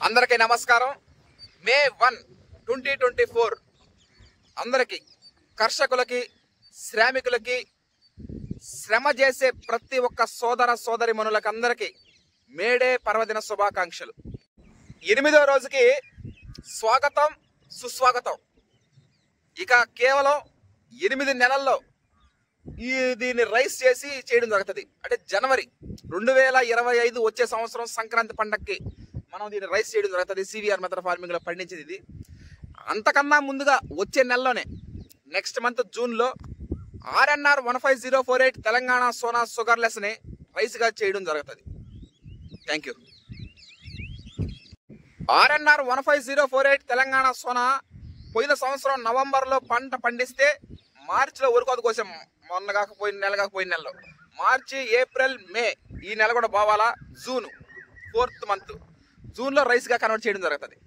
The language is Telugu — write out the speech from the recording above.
అందరికీ నమస్కారం. మే 1, 2024 అందరికీ కర్షకులకి, శ్రామికులకి, శ్రమ చేసే ప్రతి ఒక్క సోదర సోదరి మనులకు అందరికీ మేడే పర్వదిన శుభాకాంక్షలు. 8వ రోజుకి స్వాగతం, సుస్వాగతం. ఇక కేవలం 8 నెలల్లో దీన్ని రైస్ చేసి చేయడం జరుగుతుంది. అంటే జనవరి 2025 వచ్చే సంవత్సరం సంక్రాంతి పండగకి మనం దీన్ని రైస్ చేయడం జరుగుతుంది. సివిఆర్ మెథడ్ ఫార్మింగ్ లో పండించేది ఇది. అంతకన్నా ముందుగా వచ్చే నెలలోనే నెక్స్ట్ మంత్ జూన్లో RNR 15048 తెలంగాణ సోనా షుగర్లెస్ ని రైస్ గా చేయడం జరుగుతుంది. Thank you. RNR 15048 Telangana Sona పోయిన సంవత్సరం నవంబర్లో పంట పండిస్తే మార్చిలో ఊరుకోత కోసం, మొన్న కాకపోయిన నెలలో మార్చి, ఏప్రిల్, మే ఈ నెల కూడా పోవాలా. జూన్ 4th మంత్ జూన్లో రైస్గా కన్వర్ట్ చేయడం జరుగుతుంది.